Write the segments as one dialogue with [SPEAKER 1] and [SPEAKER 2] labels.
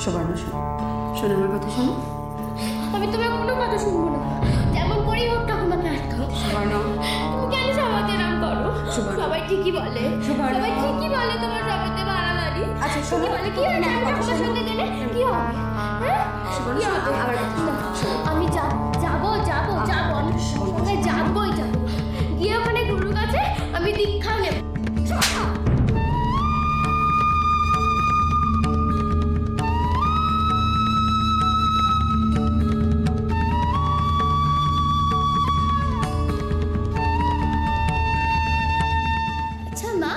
[SPEAKER 1] সুবর্ণ শোনো, শোনো আমার কথা শোনো।
[SPEAKER 2] আমি তোমার কোনো কথা শুনবো না, যেমন করেই হোক ঠাকুমাকে আটকাও।
[SPEAKER 1] সুবর্ণ,
[SPEAKER 2] তুমি কেন সবাইকে এরকম করো? সবাই ঠিকই বলে, সবাই ঠিকই বলে তোমার সবাইতে বাড়াবাড়ি।
[SPEAKER 1] আচ্ছা শোনো,
[SPEAKER 2] বলে কি হয় ঠাকুমার সঙ্গে গেলে কি হবে? হ্যাঁ আমি যাবো আমি সঙ্গে যাবোই গিয়ে ওখানে গুরুর কাছে আমি দীক্ষা নেব। আচ্ছা মা,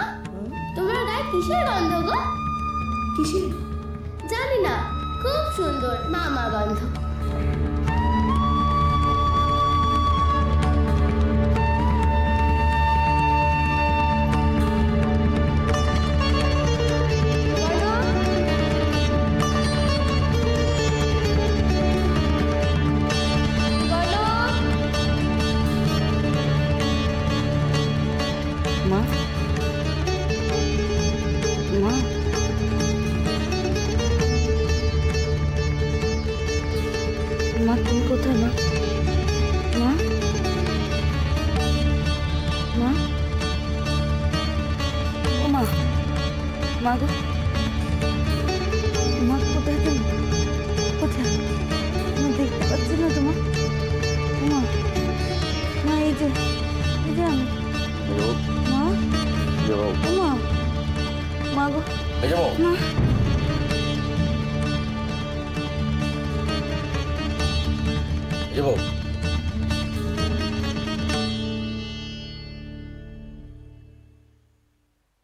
[SPEAKER 2] তোমার গায়ে কিসের গন্ধ গো?
[SPEAKER 1] কিসের?
[SPEAKER 2] জানি না, খুব সুন্দর মামা গন্ধ।
[SPEAKER 1] মা, মা, মা তুমি কোথায়? মা, মা, মা, ও মা, মা গো, মা কোথায় তুমি? কোথায়? মা দেখতে পাচ্ছি না তোমার। মা, মা এই যে আমি। মা, ও মা, মা গো, মা।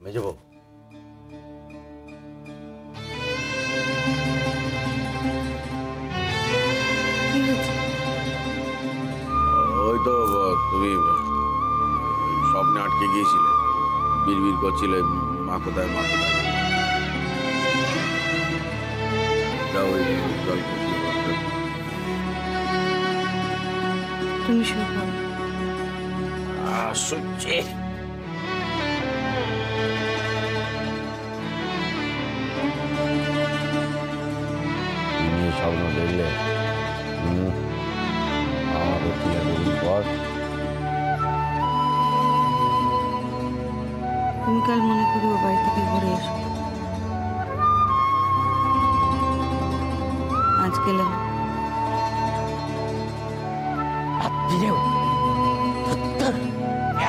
[SPEAKER 3] মেজবাবু, ওই তো তুমি স্বপ্নে আটকে গিয়েছিলে, বিড়বিড় করছিলে মা কোথায় মা কোথায়। ওই জল
[SPEAKER 1] তুমি শুয়ে পড়ো।
[SPEAKER 3] শুনছি স্বপ্ন দেখলে আমাদের পর
[SPEAKER 1] তুমি কাল মনে করি ও বাড়ি থেকে ঘুরে এসো। আজ গেলাম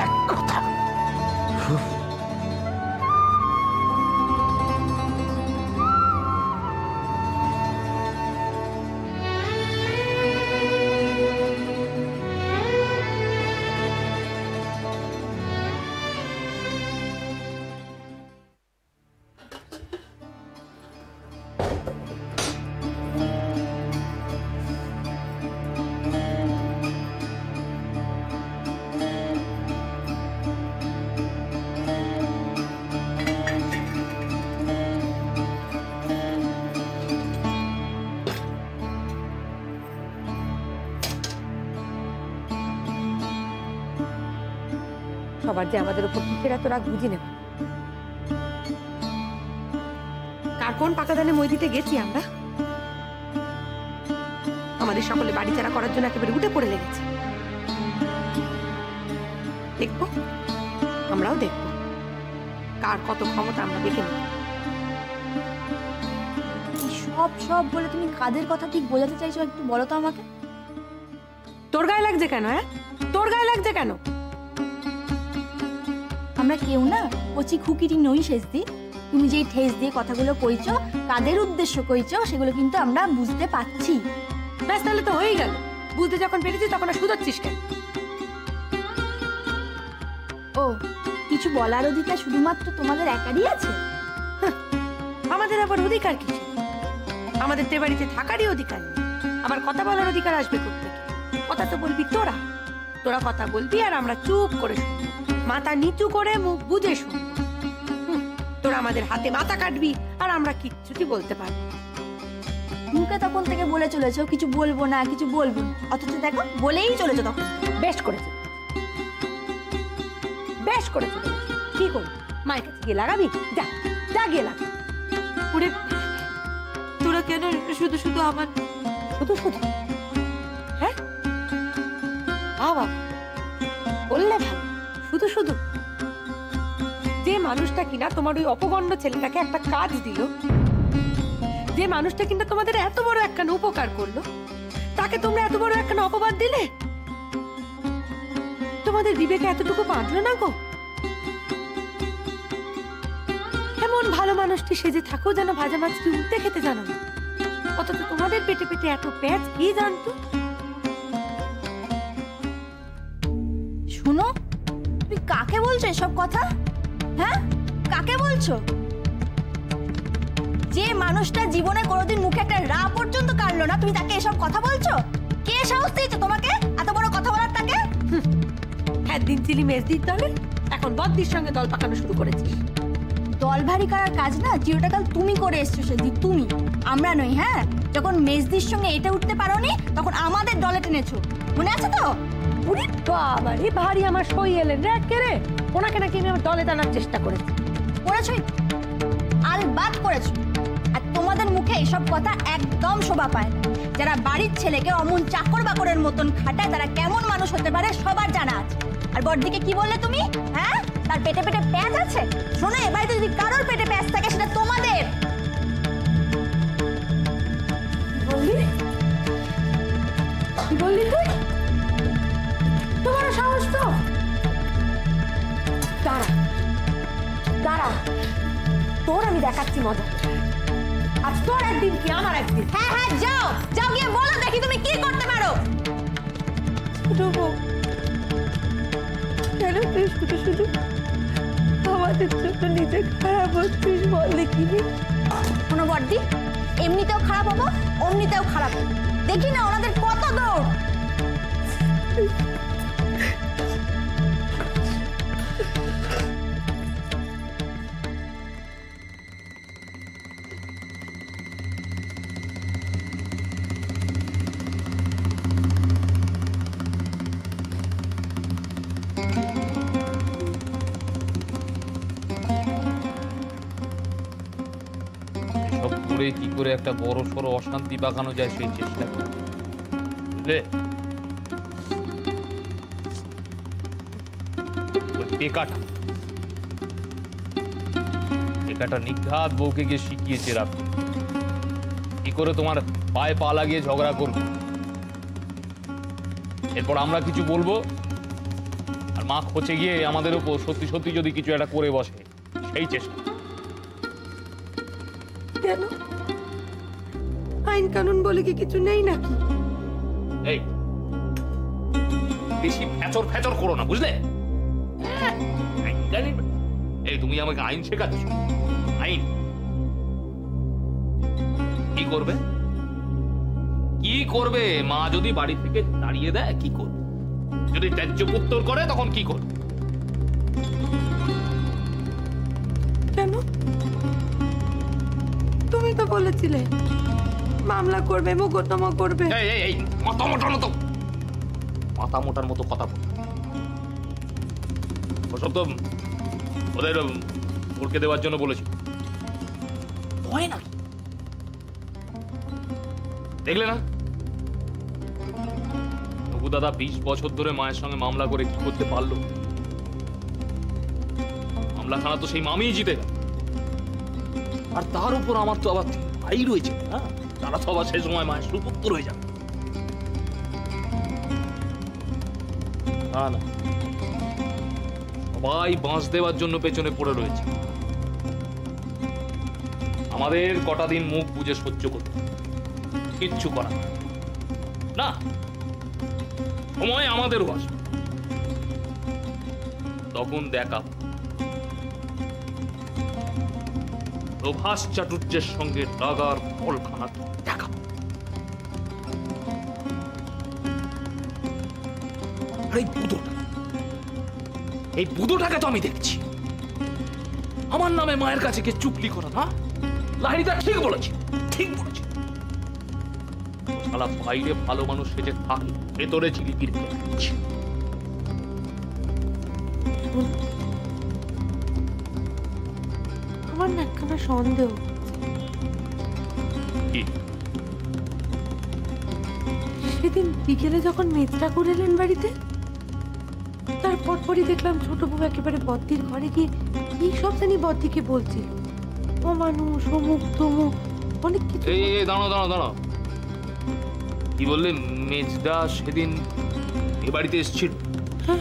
[SPEAKER 3] এক কথা।
[SPEAKER 4] সবার যে আমাদের উপর কিসের এত রাগ বুঝি নেব। কার কোন পাকা দানে মই দিতে গেছি আমরা? আমাদের সকলে বাড়ি ছাড়া করার জন্য একেবারে উঠে পড়ে লেগেছে। দেখবো, আমরাও দেখবো কার কত ক্ষমতা আমরা দেখে নেব।
[SPEAKER 5] সব সব বলে তুমি কাদের কথা ঠিক বোঝাতে চাইছো একটু বলো তো আমাকে।
[SPEAKER 4] তোর গায়ে লাগছে কেন? হ্যাঁ, তোর গায়ে লাগছে কেন?
[SPEAKER 5] আমরা কেউ না কচি খুকিটি নই শেষদি। তুমি যেই ঠেস দিয়ে কথাগুলো কইছো, কাদের উদ্দেশ্য কইছো, সেগুলো কিন্তু আমরা বুঝতে পারছি।
[SPEAKER 4] ব্যাস, তাহলে তো হয়েই গেল। বুঝতে যখন পেরেছিস তখন আর শুধোচ্ছিস কেন?
[SPEAKER 5] ও, কিছু বলার অধিকার শুধুমাত্র তোমাদের একারই আছে?
[SPEAKER 4] আমাদের আবার অধিকার কিছু? আমাদের তো বাড়িতে থাকারই অধিকার নেই, আবার কথা বলার অধিকার আসবে কোত্থেকে? কথা তো বলবি তোরা, তোরা কথা বলবি আর আমরা চুপ করে শুনবো, মাথা নিচু করে মুখ বুঝে শুনবো। তোরা আমাদের হাতে মাথা কাটবি আর আমরা কিচ্ছুটি বলতে পারবো না।
[SPEAKER 5] মুখে তখন থেকে বলে চলেছো কিছু বলবো না, কিছু বলবো না, অথচ দেখো বলেই চলেছো তখন।
[SPEAKER 4] বেশ করেছে, বেশ করেছে। কি করবি? মায়ের কাছে গিয়ে লাগাবি? যা যা গিয়ে লাগা। ওরে তোর তোরা কেন শুধু শুধু আমার শুধু শুধু হ্যাঁ বাবা বললে ভালো শুধু শুধু যে মানুষটা কিনা তোমার ওই অপগণ্ড ছেলেটাকে একটা কাজ দিল, যে মানুষটা কিনা তোমাদের এত বড় একখানা উপকার করলো, তাকে তোমরা এত বড় একখানা অপবাদ দিলে। তোমাদের বিবেকে এতটুকু বাঁধলো না গো? এমন ভালো মানুষটি সেজে থাকো যেন ভাজা মাছটি উল্টে খেতে জানো না, অথচ তোমাদের পেটে পেটে এত পেঁয়াজ কি জানতো?
[SPEAKER 5] শুনো, তুমি কাকে বলছো এসব কথা? হ্যাঁ, কাকে বলছো? যে মানুষটা জীবনে কোনোদিন মুখে একটা রা পর্যন্ত কাটলো না, তুমি তাকে এসব কথা বলছো? কে সাহস দিয়েছে তোমাকে এত বড় কথা বলার তাকে?
[SPEAKER 4] একদিন ছিলি মেজদির দলে, এখন বদ্দির সঙ্গে দল পাকানো শুরু করেছিস।
[SPEAKER 5] দল ভারী করার কাজ না চিরটাকাল তুমি করে এসছো সেদি, তুমি, আমরা নই। হ্যাঁ, যখন মেজদির সঙ্গে এটা উঠতে পারোনি তখন আমাদের দলে টেনেছো, মনে আছে তো?
[SPEAKER 4] উরি বাবা রে, ভারী আমার সই এলেন রে রে, ওনাকে নাকি আমি আমার দলে টানার চেষ্টা করেছি।
[SPEAKER 5] করেছই, আলবাত করেছো। আর তোমাদের মুখে এসব কথা একদম শোভা পায় না। যারা বাড়ির ছেলেকে অমন চাকর বাকরের মতন খাটায় তারা কেমন মানুষ হতে পারে সবার জানা আছে। আর বড়দিকে কি বললে তুমি? হ্যাঁ, তার পেটে পেটে প্যাঁচ আছে। শোনো, এ বাড়িতে যদি কারোর পেটে প্যাঁচ থাকে সেটা তোমাদের।
[SPEAKER 4] বললি কি বললি তুই? তোমার সাহস তো? দাঁড়া দাঁড়া, তোর আমি দেখাচ্ছি মজা। আজ তোর একদিন কি আমার একদিন।
[SPEAKER 5] হ্যাঁ হ্যাঁ, যাও যাও, গিয়ে বলো দেখি তুমি কি করতে পারো।
[SPEAKER 4] কেন তুই শুধু শুধু আমাদের জন্য নিজে খারাপ হচ্ছিস বল দেখিনি?
[SPEAKER 5] শোনো বড়দি, এমনিতেও খারাপ হবো, অমনিতেও খারাপ হবো। দেখি না ওনাদের কত দৌড়।
[SPEAKER 6] কি করে একটা বড় সড়ো অশান্তি পাকানো যায় সেই চেষ্টা করি, বুঝলে? টেকাটা নিঘাত বউকে গিয়ে শিখিয়েছে রাখো কি করে তোমার পায়ে পা লাগিয়ে ঝগড়া করবে। এরপর আমরা কিছু বলবো আর মা খোঁচে গিয়ে আমাদের উপর সত্যি সত্যি যদি কিছু একটা করে বসে, সেই চেষ্টা।
[SPEAKER 4] কেন আইন কানুন বলে কি কিছু নেই নাকি?
[SPEAKER 6] এই বেশি ফ্যাচর ফ্যাচর করো না, বুঝলে? এই তুমি আমাকে আইন শেখাচ্ছ? আইন কি করবে? কি করবে? মা যদি বাড়ি থেকে দাঁড়িয়ে দেয় কি করবে? যদি ত্যায্য পুত্র করে তখন কি করবে?
[SPEAKER 4] কেন? তুমি তো বলেছিলে মামলা করবে, মোকদ্দমা করবে।
[SPEAKER 6] এই মাথা মোটার মতো কথা বল। ওসব তো ওদের ভরকে দেওয়ার জন্য বলেছি, হয় না? দেখলে না নবু দাদা 20 বছর ধরে মায়ের সঙ্গে মামলা করে কি করতে পারলো? মামলাখানা তো সেই মামিই জিতে গেল। আর তার উপর আমার তো আবার ভাই রয়েছে, হ্যাঁ, তারা তো আবার সেই সময় মায়ের সুপুত্র হয়ে যাবে। না, সবাই বাঁশ দেওয়ার জন্য পেছনে পড়ে রয়েছে। আমাদের কটা দিন মুখ বুঝে সহ্য করতে, কিচ্ছু করা না। সময় আমাদেরও আসবে, তখন দেখা প্রভাস চাটুর্যের সঙ্গে টাগার ফলখানা দেখা। এই বুধোটাকে তো আমি দেখছি আমার নামে মায়ের কাছে কে চুগলি করা, না? লাহিড়িদা ঠিক বলেছে, ঠিক বলেছে। শালা বাইরে ভালো মানুষ সেজে থাকে, ভেতরে চিলিপির করছে।
[SPEAKER 4] আমার না একখানা সন্দেহ।
[SPEAKER 6] কি?
[SPEAKER 4] সেদিন বিকেলে যখন মেজটা করে এলেন বাড়িতে, তারপর পরই দেখলাম ছোট বউ একেবারে বদ্দির ঘরে গিয়ে কি সব জানি বদ্দিকে বলছিল, ও মানুষ অমুক তমুক অনেক কিছু।
[SPEAKER 6] এই দাঁড়াও দাঁড়াও দাঁড়াও, কি বললে মেজদা সেদিন এ বাড়িতে এসেছিল?
[SPEAKER 4] হ্যাঁ,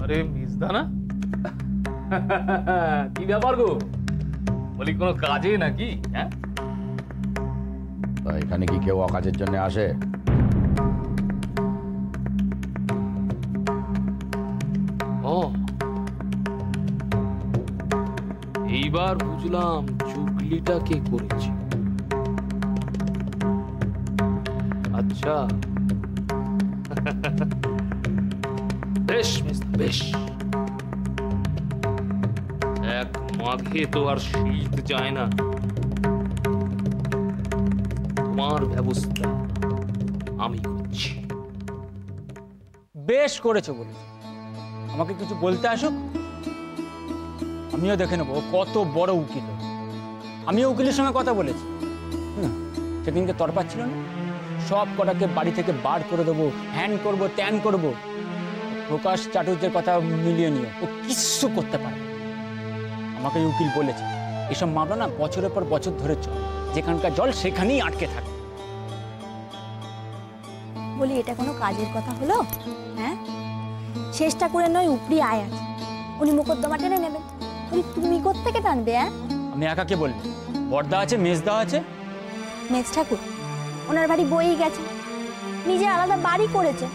[SPEAKER 6] আরে মেজদা না? কি ব্যাপার গো, বলি কোনো কাজে নাকি? হ্যাঁ,
[SPEAKER 3] তা এখানে কি কেউ অকাজের জন্য আসে?
[SPEAKER 6] ও এইবার বুঝলাম চুগলিটা কে করেছে। আচ্ছা, বেশ মেজদা বেশ, এক মাঘে তো আর শীত যায় না, তোমার ব্যবস্থা আমি করছি।
[SPEAKER 7] বেশ করেছো বলেছো, আমাকে কিছু বলতে আসুক, আমিও দেখে নেবো কত বড় উকিল। আমিও উকিলের সঙ্গে কথা বলেছি, সেদিনকে তরপাচ্ছিল না, সব কটাকে বাড়ি থেকে বার করে দেবো, হ্যান করবো ত্যান করবো। প্রকাশ চাটুর্যের কথা মিলিয়ে নিও, ও কিচ্ছু করতে পারে। আমাকে উকিল বলেছে এসব মামলা না বছরের পর বছর ধরে চলে, যেখানকার জল সেখানেই আটকে থাকে।
[SPEAKER 5] বলি এটা কোনো কাজের কথা হলো? হ্যাঁ, শেষটা করে নয় উপরি আয় আছে, উনি মোকদ্দমা টেনে নেবেন। বলি তুমি কোত্থেকে টানবে? হ্যাঁ,
[SPEAKER 7] আমি একাকে বললি, বড়দা আছে মেজদা আছে।
[SPEAKER 5] মেজ ঠাকুর ওনার বাড়ি বই গেছে, নিজে আলাদা বাড়ি করেছে,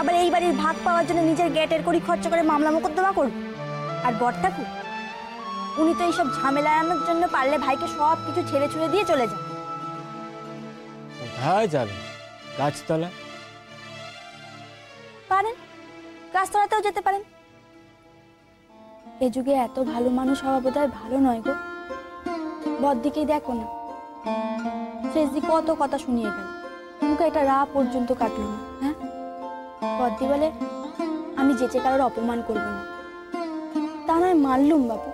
[SPEAKER 5] আবার এই বাড়ির ভাগ পাওয়ার জন্য নিজের গ্যাটের করি খরচ করে মামলা মোকদ্দমা করবে। আর বড় ঠাকুর উনি তো এইসব ঝামেলা এড়ানোর জন্য পারলে ভাইকে সব কিছু ছেড়ে ছুড়ে দিয়ে চলে যান।
[SPEAKER 7] কোথায় যাবে? গাছতলা?
[SPEAKER 5] পারেন, গাছতলাতেও যেতে পারেন। এ যুগে এত ভালো মানুষ হওয়া বোধহয় ভালো নয় গো। বদ্দিকেই দেখো না, শেষদি কত কথা শুনিয়ে গেল, মুখে একটা রা পর্যন্ত কাটলো না। হ্যাঁ, বদ্দি বলে আমি যেচে কারোর অপমান করব না, তা নয় মানলুম বাবু,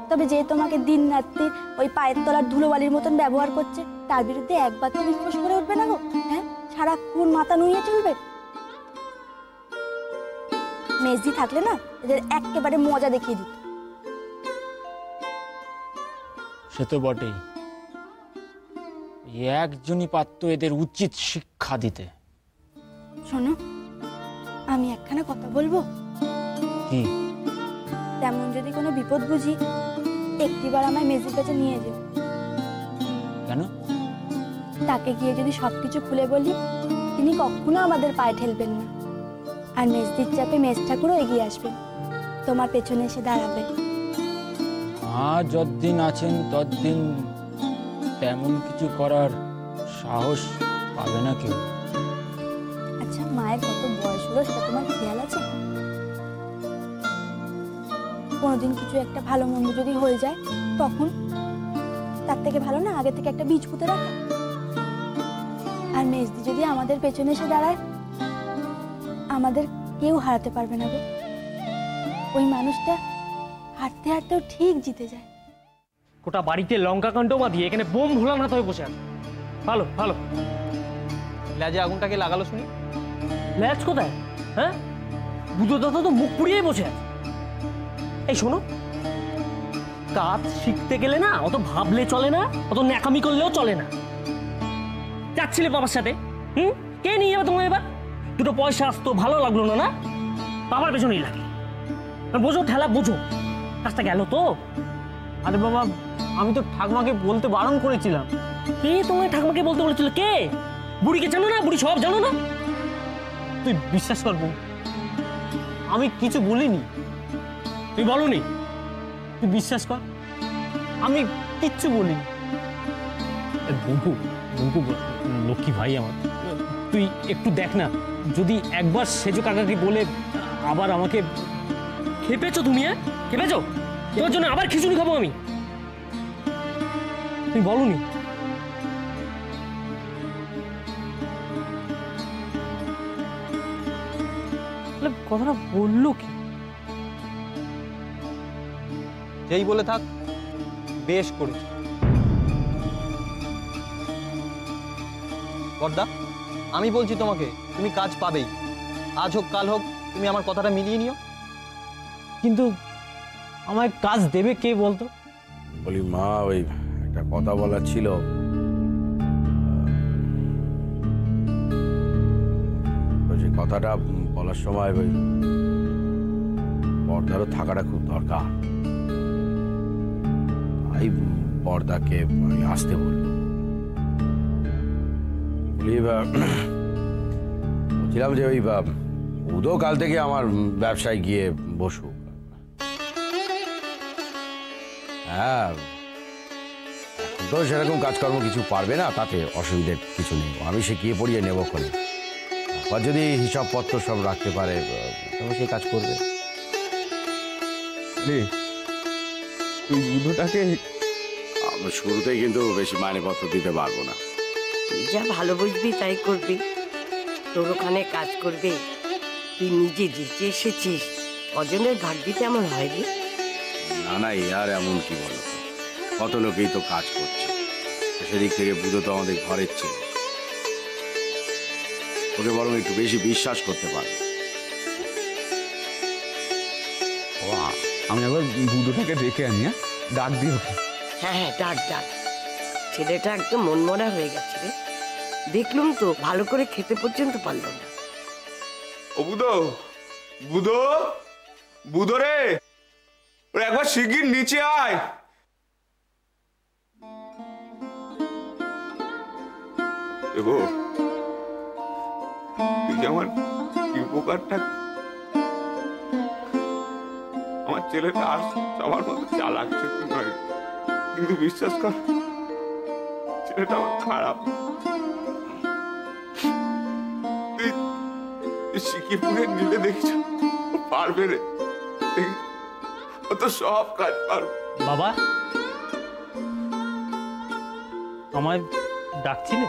[SPEAKER 5] তবে যে তোমাকে দিন রাত্রি ওই পায়ের তলার ধুলোবালির মতন ব্যবহার করছে, তার বিরুদ্ধে একবার তুমি ফোঁস করে উঠবে না গো? হ্যাঁ, সারাক্ষণ মাথা নুইয়ে চলবে? মেজদি থাকলে না এদের একেবারে মজা দেখিয়ে দিত।
[SPEAKER 7] সে তো বটেই, একজনই পারত এদের উচিত শিক্ষা দিতে।
[SPEAKER 5] শোনো, আমি একখানা কথা বলবো?
[SPEAKER 7] কি?
[SPEAKER 5] তেমন যদি কোনো বিপদ বুঝি, একটিবার আমায় মেজদির কাছে নিয়ে যেও।
[SPEAKER 7] কেন?
[SPEAKER 5] তাকে গিয়ে যদি সবকিছু খুলে বলি, তিনি কখনো আমাদের পায়ে ঠেলবেন না, আর মেজদির চাপে মেজ ঠাকুরও এগিয়ে আসবেন, তোমার পেছনে এসে দাঁড়াবে।
[SPEAKER 7] যতদিন আছেন ততদিন তেমন কিছু করার সাহস পাবে না কেউ।
[SPEAKER 5] আচ্ছা, মায়ের কত বয়স হলো সেটা তোমার খেয়াল আছে? কোনোদিন কিছু একটা ভালো মন্দ যদি হয়ে যায়, তখন তার থেকে ভালো না আগে থেকে একটা বীজ পুঁতে রাখা। আর মেজদি যদি আমাদের পেছনে এসে দাঁড়ায়, আমাদের কেউ হারাতে পারবে না গো। ওই মানুষটা হাঁটতে হাঁটতেও ঠিক জিতে যায়।
[SPEAKER 8] গোটা বাড়িতে লঙ্কা কাণ্ড বাঁধিয়ে এখানে বোম ভোলানাথ হয়ে বসে আছে। ভালো ভালো,
[SPEAKER 9] লেজে আগুনটাকে লাগালো শুনি।
[SPEAKER 8] ল্যাচ কোথায়? হ্যাঁ, বুধো দাদা তো মুখ পুড়িয়েই বসে আছে। এই শোনো, কাজ শিখতে গেলে না অত ভাবলে চলে না, অত ন্যাকামি করলেও চলে না। যাচ্ছিলে বাবার সাথে, কে নিয়ে যাবে তোমার? এবার দুটো পয়সা আসতো, ভালো লাগলো না, না বাবার পেছনেই লাগে। বোঝো ঠেলা, বোঝো, কাজটা গেল তো।
[SPEAKER 9] আরে বাবা, আমি তো ঠাকুমাকে বলতে বারণ করেছিলাম।
[SPEAKER 8] কে তোমার ঠাকুমাকে বলতে বলেছিল? কে? বুড়িকে জানো না? বুড়ি সব জানো না?
[SPEAKER 9] তুই বিশ্বাস করবো, আমি কিছু বলিনি।
[SPEAKER 8] তুই বলনি?
[SPEAKER 9] তুই বিশ্বাস কর, আমি কিচ্ছু বলিনি।
[SPEAKER 8] বঙ্কু, বঙ্কু লক্ষ্মী ভাই আমার, তুই একটু দেখ না, যদি একবার সেজো কাকাকে বলে আবার আমাকে। খেপেছো তুমি? খেপেছো? তোর জন্য আবার খিচুড়ি খাবো আমি? তুই বলনি? কথাটা বললো কি?
[SPEAKER 9] যেই বলে থাক, বেশ করেছি। বড়দা, আমি বলছি তোমাকে, তুমি কাজ পাবেই। আজ হোক কাল হোক, তুমি আমার কথাটা মিলিয়ে নিও।
[SPEAKER 8] কিন্তু আমায় কাজ দেবে কে বলতো?
[SPEAKER 3] বলি মা, ওই একটা কথা বলার ছিল। যে কথাটা বলার সময় ওই বড়দারও থাকাটা খুব দরকার। তাই বড়দাকে আমি আসতে বললাম। বলছিলাম যে ওই উদো কাল থেকে আমার ব্যবসায় গিয়ে বসুক। হ্যাঁ, এখন তো সেরকম কাজকর্ম কিছু পারবে না, তাতে অসুবিধে কিছু নেই। আমি শিখিয়ে পড়িয়ে নেব করে। আর যদি হিসাবপত্র সব রাখতে পারে তবে সে কাজ করবে।
[SPEAKER 10] তুই বুধোটাকে
[SPEAKER 3] আমি শুরুতেই কিন্তু বেশি মাইনেপত্র দিতে পারবো না।
[SPEAKER 4] তুই যা ভালো বুঝবি তাই করবি। তোর ওখানে কাজ করবে, তুই নিজে যেচে এসেছিস, অজনের ভাগ দিতে এমন হয়নি।
[SPEAKER 3] না না, আর এমন কি বলো, কত লোকেই তো কাজ করছে। সেদিক থেকে বুধো তো আমাদের ঘরের ছেলে, ওকে বরং একটু বেশি বিশ্বাস করতে পারে।
[SPEAKER 10] আমি আবার বুধোটাকে ডেকে আনি। ডাক দিও।
[SPEAKER 4] হ্যাঁ হ্যাঁ, ডাক ডাক। ছেলেটা একদম মনমরা হয়ে গেছে রে। দেখলুম তো, ভালো করে খেতে পর্যন্ত পারল না।
[SPEAKER 10] ও বুধো, বুধো, বুধো রে, ওরা একবার শিগগির নিচে আয়। দেখো, তুই আমার কি উপকারটা, আমার ছেলেটা আর সবার মতো চালাক সত্যি নয়, কিন্তু বিশ্বাস কর ছেলেটা আমার খারাপ। তুই শিখিয়ে পুড়ে নিলে দেখছ পারবে রে, ও তো সব কাজ পারবে।
[SPEAKER 8] বাবা, আমায় ডাকছিলে?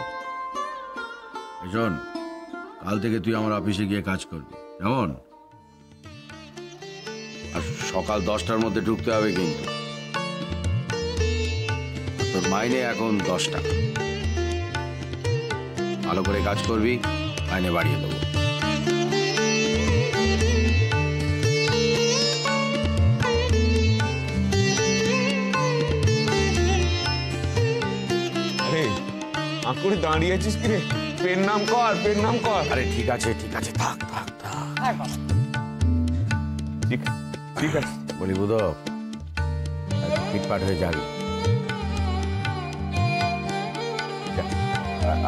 [SPEAKER 3] শোন, কাল থেকে তুই আমার অফিসে গিয়ে কাজ করবি, কেমন? আর সকাল 10টার মধ্যে ঢুকতে হবে কিন্তু। তোর মাইনে এখন 10 টাকা। ভালো করে কাজ করবি, মাইনে বাড়িয়ে দেবো।
[SPEAKER 10] আরে আঁকুড়ে দাঁড়িয়ে আছিস কি রে? পেন নাম কর, পেন নাম কর।
[SPEAKER 3] আরে ঠিক আছে ঠিক আছে, থাক থাক থাক।
[SPEAKER 10] ঠিক আছে।
[SPEAKER 3] বলি বুধো, ফিটপাট হয়ে যাবি।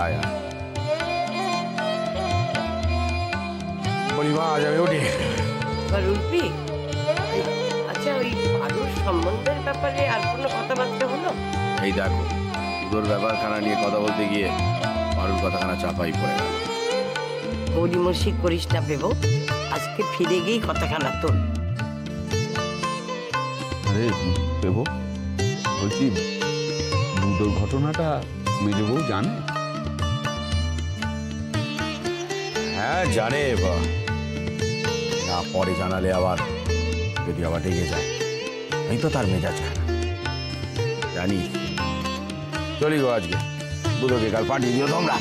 [SPEAKER 3] আয় আয়। বলি মা, আজ আমি উঠি।
[SPEAKER 4] এবার উঠবি? আচ্ছা, ওই আলুর সম্বন্ধের ব্যাপারে আর কোনো কথাবার্তা হলো?
[SPEAKER 3] এই দেখো, বুধোর ব্যাপারখানা নিয়ে কথা বলতে গিয়ে পারুর কথাখানা চাপাই পড়ে গেল।
[SPEAKER 4] গৌরিমসি করিস না ভেবো, আজকে ফিরে গিয়েই কথাখানা তোল।
[SPEAKER 10] আরে দেবো, বলছি বুধোর ঘটনাটা মেজো বউ জানে?
[SPEAKER 3] হ্যাঁ জানে, না পরে জানালে আবার যদি আবার রেগে যায়। এই তো তার মেজাজ খারাপ, জানি। চলি গো আজকে, বুধোকে কাল পাঠিয়ে দিও তোমরা।